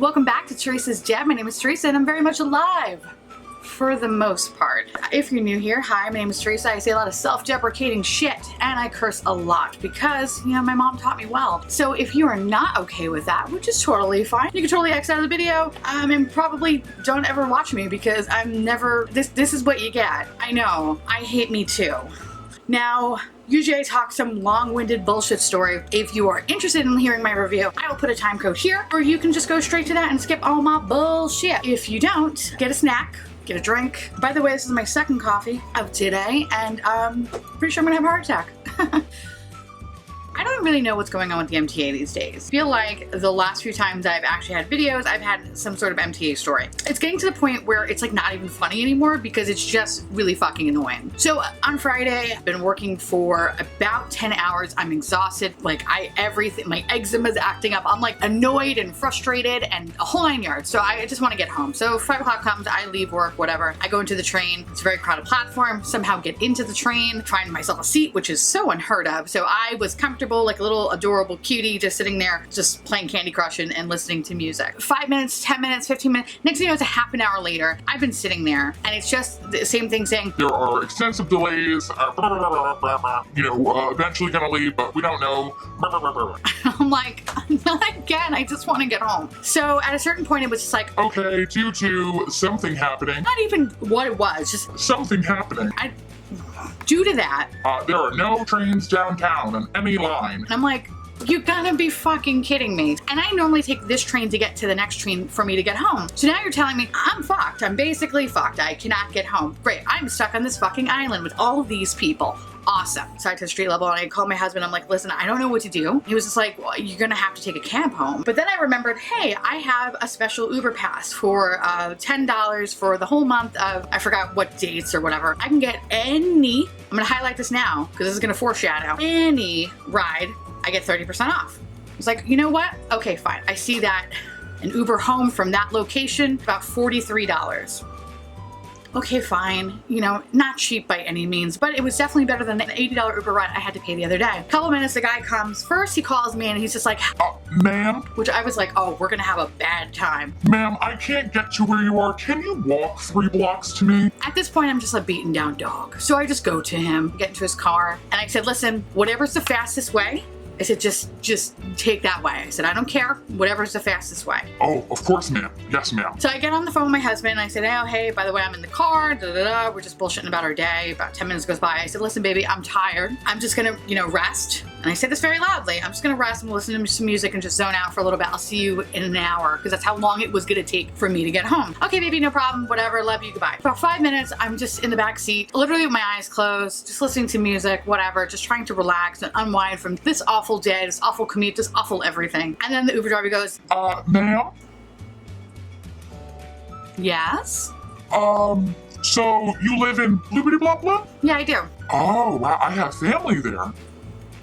Welcome back to Theresa's Jab. My name is Theresa and I'm very much alive. For the most part. If you're new here, hi, my name is Theresa. I say a lot of self-deprecating shit and I curse a lot because, you know, my mom taught me well. So if you are not okay with that, which is totally fine, you can totally X out of the video and probably don't ever watch me because I'm never, this is what you get. I know, I hate me too. Now, usually I talk some long-winded bullshit story. If you are interested in hearing my review, I will put a time code here, or you can just go straight to that and skip all my bullshit. If you don't, get a snack, get a drink. By the way, this is my second coffee of today, and pretty sure I'm gonna have a heart attack. I don't really know what's going on with the MTA these days. I feel like the last few times I've actually had videos, I've had some sort of MTA story. It's getting to the point where it's like not even funny anymore because it's just really fucking annoying. So on Friday, I've been working for about 10 hours. I'm exhausted. Like everything, my eczema is acting up. I'm like annoyed and frustrated and a whole 9 yards. So I just want to get home. So 5 o'clock comes, I leave work, whatever. I go into the train. It's a very crowded platform. Somehow get into the train, find myself a seat, which is so unheard of. So I was comfortable, like a little adorable cutie, just sitting there, just playing Candy Crush and listening to music. 5 minutes, 10 minutes, 15 minutes. Next thing you know, it's a half an hour later. I've been sitting there and it's just the same thing saying, there are extensive delays, eventually gonna leave, but we don't know. I'm like, not again, I just want to get home. So at a certain point, it was just like, okay, due to something happening. Not even what it was, just something happening. Due to that, there are no trains downtown on any line. I'm like, you gotta be fucking kidding me. And I normally take this train to get to the next train for me to get home. So now you're telling me I'm fucked. I'm basically fucked. I cannot get home. Great, I'm stuck on this fucking island with all of these people. Awesome. So I to the street level and I called my husband. I'm like, listen, I don't know what to do. He was just like, well, you're gonna have to take a cab home. But then I remembered, hey, I have a special Uber pass for $10 for the whole month of, I forgot what dates or whatever. I can get any, I'm gonna highlight this now because this is gonna foreshadow, any ride, I get 30% off. I was like, you know what? Okay, fine. I see that an Uber home from that location, about $43. Okay, fine, you know, not cheap by any means, but it was definitely better than the $80 Uber ride I had to pay the other day. A couple minutes, the guy comes. First, he calls me and he's just like, ma'am? Which I was like, oh, we're gonna have a bad time. Ma'am, I can't get to where you are. Can you walk 3 blocks to me? At this point, I'm just a beaten down dog. So I just go to him, get into his car, and I said, listen, whatever's the fastest way, I said, just take that way. I said, I don't care, whatever's the fastest way. Oh, of course, ma'am. Yes, ma'am. So I get on the phone with my husband and I said, oh, hey, by the way, I'm in the car, we're just bullshitting about our day. About 10 minutes goes by. I said, listen, baby, I'm tired. I'm just gonna, rest. And I say this very loudly. I'm just gonna rest and listen to some music and just zone out for a little bit. I'll see you in an hour, because that's how long it was gonna take for me to get home. Okay, baby, no problem, whatever, love you, goodbye. About 5 minutes, I'm just in the back seat, literally with my eyes closed, just listening to music, whatever, just trying to relax and unwind from this awful day, this awful commute, this awful everything. And then the Uber driver goes, ma'am? Yes? So you live in Bloopity Blah Blah? Yeah, I do. Oh, wow, I have family there.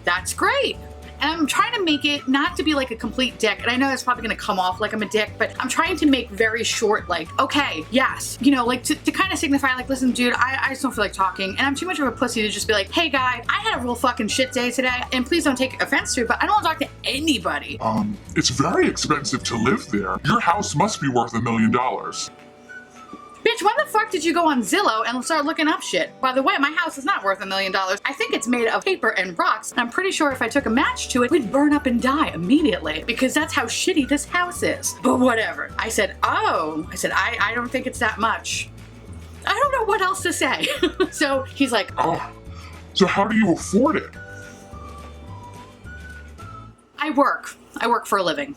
That's great. And I'm trying to make it not to be like a complete dick. And I know that's probably gonna come off like I'm a dick, but I'm trying to make very short, like, okay, yes. Like to kind of signify, like, listen, dude, I just don't feel like talking. And I'm too much of a pussy to just be like, hey, guy, I had a real fucking shit day today. And please don't take offense to it, but I don't want to talk to anybody. It's very expensive to live there. Your house must be worth $1 million. Bitch, when the fuck did you go on Zillow and start looking up shit? By the way, my house is not worth $1 million. I think it's made of paper and rocks, and I'm pretty sure if I took a match to it, we'd burn up and die immediately, because that's how shitty this house is. But whatever. I said, oh, I don't think it's that much. I don't know what else to say. So he's like, oh, so how do you afford it? I work for a living.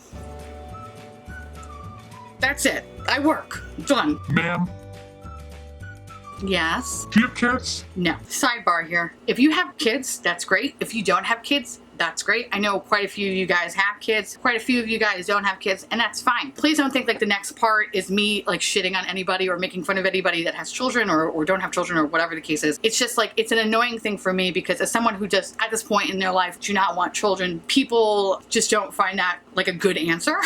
That's it. I work. Done. Ma'am? Yes? Do you have kids? No. Sidebar here. If you have kids, that's great. If you don't have kids, that's great. I know quite a few of you guys have kids. Quite a few of you guys don't have kids, and that's fine. Please don't think like the next part is me like shitting on anybody or making fun of anybody that has children or don't have children or whatever the case is. It's just like, it's an annoying thing for me because as someone who just at this point in their life do not want children, people just don't find that like a good answer.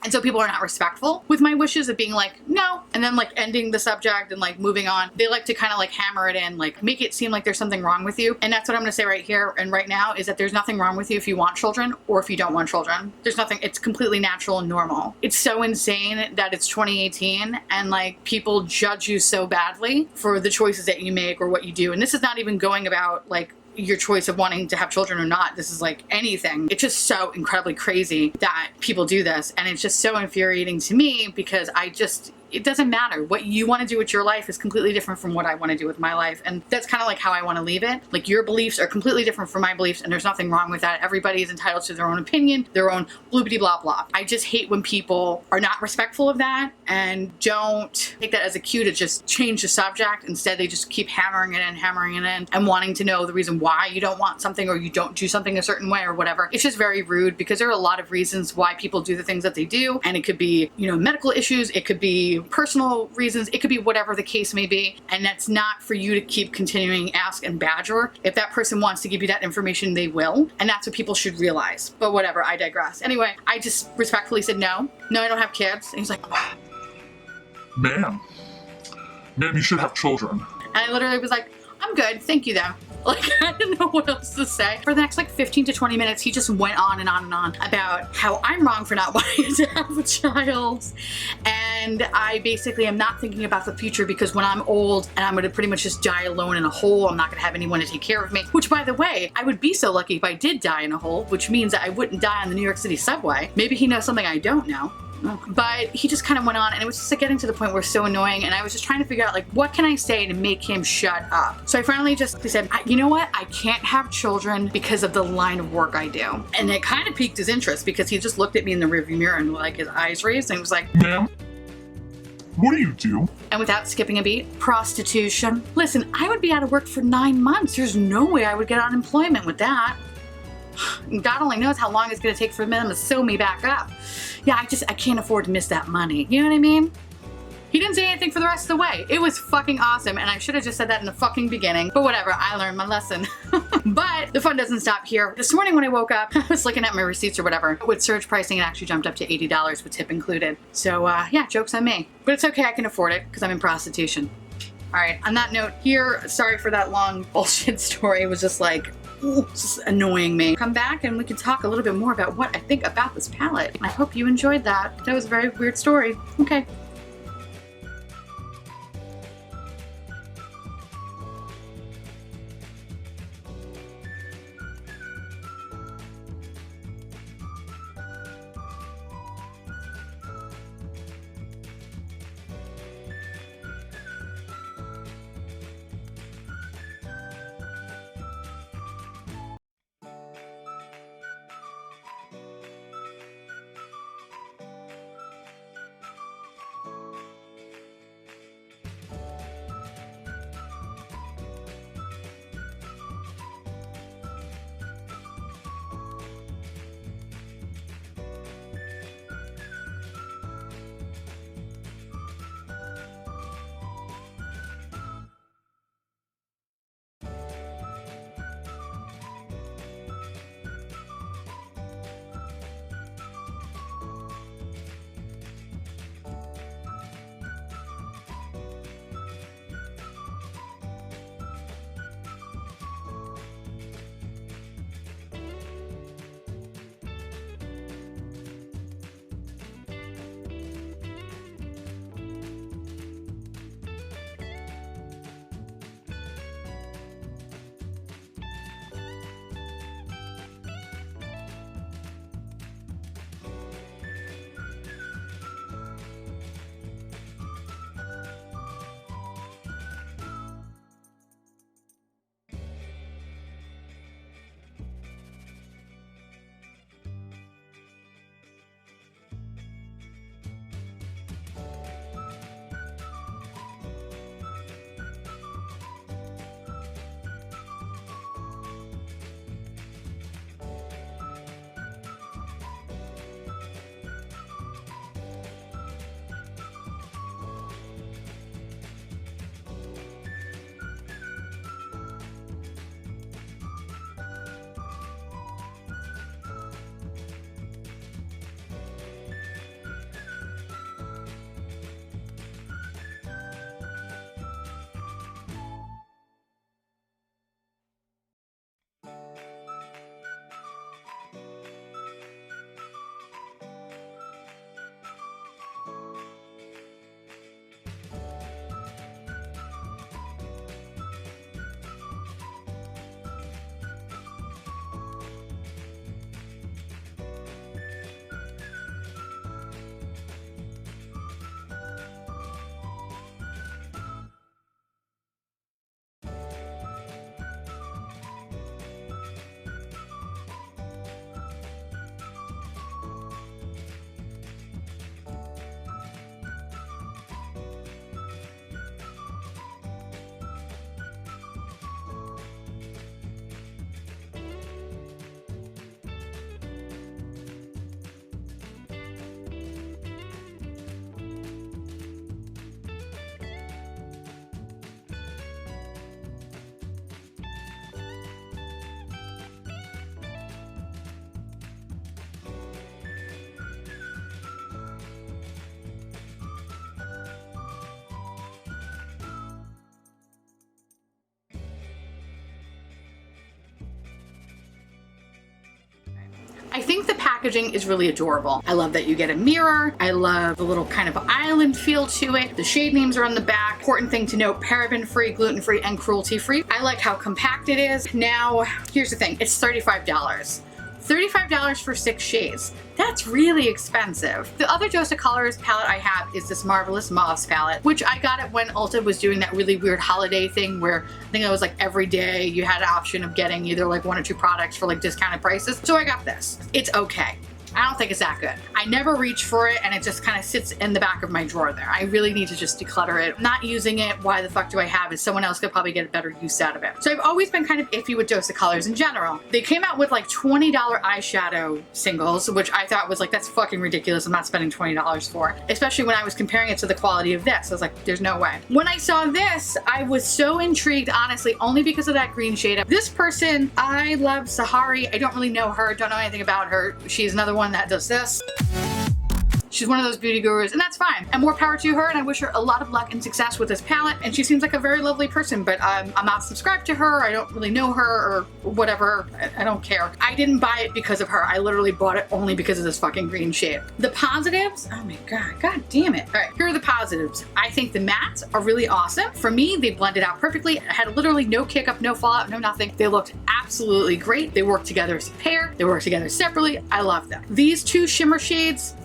And so people are not respectful with my wishes of being like, no, and then like ending the subject and like moving on. They like to kind of like hammer it in, like make it seem like there's something wrong with you. And that's what I'm gonna say right here and right now is that there's nothing wrong with you if you want children or if you don't want children. There's nothing, it's completely natural and normal. It's so insane that it's 2018 and like people judge you so badly for the choices that you make or what you do. And this is not even going about like your choice of wanting to have children or not. This is like anything. It's just so incredibly crazy that people do this. And it's just so infuriating to me because it doesn't matter. What you want to do with your life is completely different from what I want to do with my life. And that's kind of like how I want to leave it. Like your beliefs are completely different from my beliefs and there's nothing wrong with that. Everybody is entitled to their own opinion, their own bloopity blah blah. I just hate when people are not respectful of that and don't take that as a cue to just change the subject. Instead, they just keep hammering it in and wanting to know the reason why you don't want something or you don't do something a certain way or whatever. It's just very rude because there are a lot of reasons why people do the things that they do. And it could be, you know, medical issues. It could be personal reasons. It could be whatever the case may be. And that's not for you to keep continuing ask and badger. If that person wants to give you that information, they will. And that's what people should realize. But whatever, I digress. Anyway, I just respectfully said no. No, I don't have kids. And he's like, Ma'am, you should have children. and I literally was like, I'm good. Thank you though. Like, I didn't know what else to say. For the next like 15 to 20 minutes, he just went on and on and on about how I'm wrong for not wanting to have a child. And I basically am not thinking about the future because when I'm old and I'm going to pretty much just die alone in a hole, I'm not going to have anyone to take care of me. Which, by the way, I would be so lucky if I did die in a hole, which means that I wouldn't die on the New York City subway. Maybe he knows something I don't know. But he just kind of went on and it was just like getting to the point where it's so annoying and I was just trying to figure out like what can I say to make him shut up. So I finally just said, you know what, I can't have children because of the line of work I do. And it kind of piqued his interest because he just looked at me in the rearview mirror and like his eyes raised and he was like, Ma'am, what do you do? And without skipping a beat, prostitution. Listen, I would be out of work for 9 months. There's no way I would get unemployment with that. God only knows how long it's going to take for them to sew me back up. Yeah, I can't afford to miss that money. You know what I mean? He didn't say anything for the rest of the way. It was fucking awesome, and I should have just said that in the fucking beginning. But whatever, I learned my lesson. But the fun doesn't stop here. This morning when I woke up, I was looking at my receipts or whatever. With surge pricing, it actually jumped up to $80 with tip included. So yeah, joke's on me. But it's okay, I can afford it because I'm in prostitution. All right, on that note here, sorry for that long bullshit story. It was just like, ooh, just annoying me. Come back and we can talk a little bit more about what I think about this palette. I hope you enjoyed that. That was a very weird story. Okay. I think the packaging is really adorable. I love that you get a mirror. I love the little kind of island feel to it. The shade names are on the back. Important thing to note, paraben-free, gluten-free, and cruelty-free. I like how compact it is. Now, here's the thing. It's $35. $35 for 6 shades. That's really expensive. The other Dose of Colors palette I have is this Marvelous Mauves palette, which I got it when Ulta was doing that really weird holiday thing where I think it was like every day you had an option of getting either like 1 or 2 products for like discounted prices. So I got this. It's okay. I don't think it's that good. I never reach for it and it just kind of sits in the back of my drawer there. I really need to just declutter it. I'm not using it. Why the fuck do I have it? Someone else could probably get a better use out of it. So I've always been kind of iffy with Dose of Colors in general. They came out with like $20 eyeshadow singles, which I thought was like, that's fucking ridiculous. I'm not spending $20 for, especially when I was comparing it to the quality of this. I was like, there's no way. When I saw this, I was so intrigued, honestly, only because of that green shade. This person, Iluvsarahii, I don't really know her, don't know anything about her. She's another one that does this. She's one of those beauty gurus, and that's fine. And more power to her, and I wish her a lot of luck and success with this palette. And she seems like a very lovely person, but I'm not subscribed to her. I don't really know her or whatever. I don't care. I didn't buy it because of her. I literally bought it only because of this fucking green shade. The positives, oh my god damn it. All right, here are the positives. I think the mattes are really awesome. For me, they blended out perfectly. I had literally no kick up, no fallout, no nothing. They looked absolutely great. They work together as a pair. They work together separately. I love them. These 2 shimmer shades,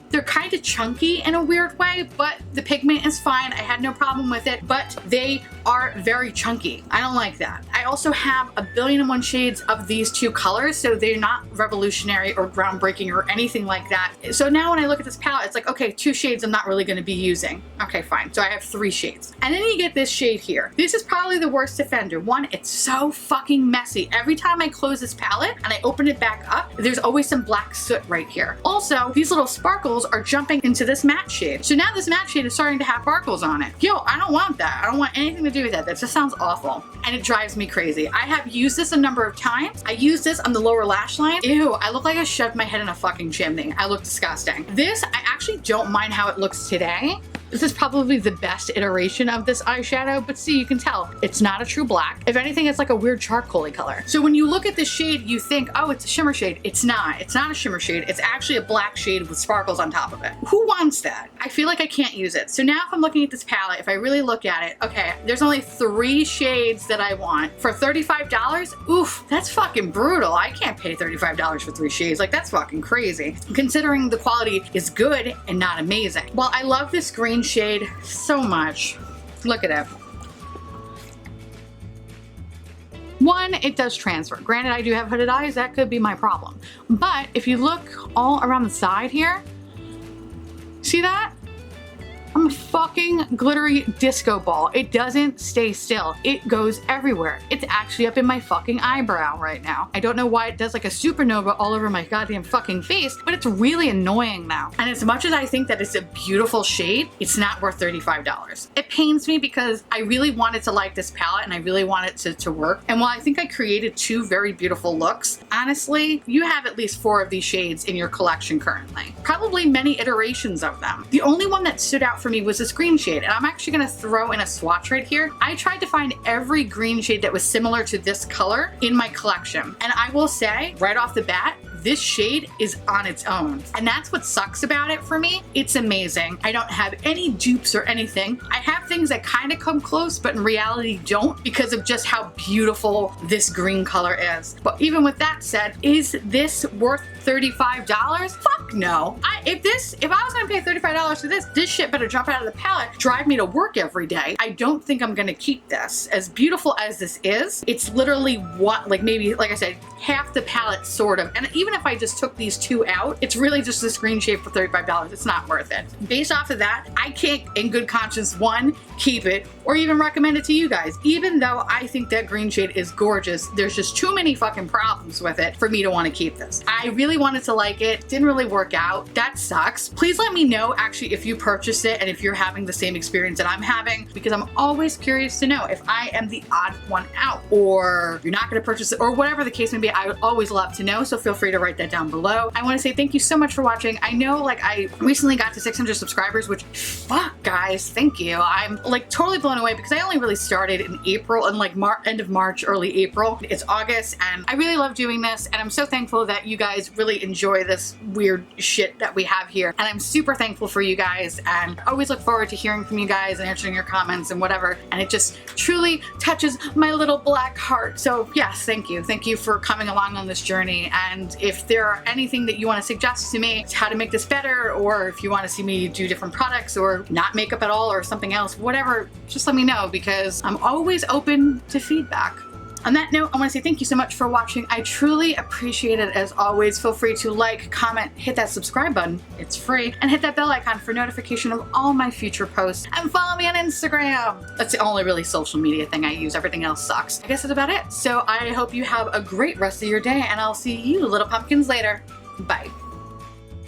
they're kind of chunky in a weird way, but the pigment is fine. I had no problem with it, but they are very chunky. I don't like that. I also have 1,000,001 shades of these 2 colors, so they're not revolutionary or groundbreaking or anything like that. So now when I look at this palette, it's like, okay, 2 shades I'm not really going to be using. Okay, fine. So I have 3 shades. And then you get this shade here. This is probably the worst offender. One, it's so fucking messy. Every time I close this palette and I open it back up, there's always some black soot right here. Also, these little sparkles are jumping into this matte shade. So now this matte shade is starting to have sparkles on it. Yo, I don't want that. I don't want anything to do with that. That just sounds awful. And it drives me crazy. I have used this a number of times. I used this on the lower lash line. Ew, I look like I shoved my head in a fucking chimney. I look disgusting. This, I actually don't mind how it looks today. This is probably the best iteration of this eyeshadow, but see, you can tell it's not a true black. If anything, it's like a weird charcoaly color. So when you look at this shade, you think, oh, it's a shimmer shade. It's not. It's not a shimmer shade. It's actually a black shade with sparkles on top of it. Who wants that? I feel like I can't use it. So now if I'm looking at this palette, if I really look at it, okay, there's only 3 shades that I want. For $35, oof, that's fucking brutal. I can't pay $35 for 3 shades. Like, that's fucking crazy. Considering the quality is good and not amazing. Well, I love this green shade so much. Look at it. One, it does transfer. Granted, I do have hooded eyes. That could be my problem. But if you look all around the side here, see that? I'm a fucking glittery disco ball. It doesn't stay still. It goes everywhere. It's actually up in my fucking eyebrow right now. I don't know why it does like a supernova all over my goddamn fucking face, but it's really annoying now. And as much as I think that it's a beautiful shade, it's not worth $35. It pains me because I really wanted to like this palette and I really wanted it to work. And while I think I created 2 very beautiful looks, honestly, you have at least 4 of these shades in your collection currently. Probably many iterations of them. The only one that stood out for me was this green shade, and I'm actually gonna throw in a swatch right here. I tried to find every green shade that was similar to this color in my collection, and I will say right off the bat, this shade is on its own. And that's what sucks about it for me. It's amazing. I don't have any dupes or anything. I have things that kind of come close, but in reality don't, because of just how beautiful this green color is. But even with that said, is this worth $35? Fuck no. If I was gonna pay $35 for this shit better jump out of the palette, drive me to work every day. I don't think I'm gonna keep this. As beautiful as this is, it's literally what, like maybe, like I said, half the palette sort of. And even if I just took these 2 out, it's really just this green shade for $35. It's not worth it. Based off of that, I can't in good conscience, 1, keep it, or even recommend it to you guys. Even though I think that green shade is gorgeous, there's just too many fucking problems with it for me to want to keep this. I really wanted to like it, didn't really work out. That sucks. Please let me know actually if you purchased it and if you're having the same experience that I'm having, because I'm always curious to know if I am the odd one out, or you're not going to purchase it, or whatever the case may be. I would always love to know, so feel free to write that down below. I want to say thank you so much for watching. I know I recently got to 600 subscribers, which fuck guys, thank you. I'm totally blown blown away because I only really started in April, and like end of March, early April. It's August, and I really love doing this, and I'm so thankful that you guys really enjoy this weird shit that we have here. And I'm super thankful for you guys, and I always look forward to hearing from you guys and answering your comments and whatever. And it just truly touches my little black heart. So yes, thank you. Thank you for coming along on this journey. And if there are anything that you want to suggest to me, how to make this better, or if you want to see me do different products or not makeup at all or something else, whatever, just let me know, because I'm always open to feedback. On that note, I want to say thank you so much for watching. I truly appreciate it as always. Feel free to like, comment, hit that subscribe button, it's free, and hit that bell icon for notification of all my future posts. And follow me on Instagram. That's the only really social media thing I use. Everything else sucks. I guess that's about it. So I hope you have a great rest of your day, and I'll see you little pumpkins later. Bye.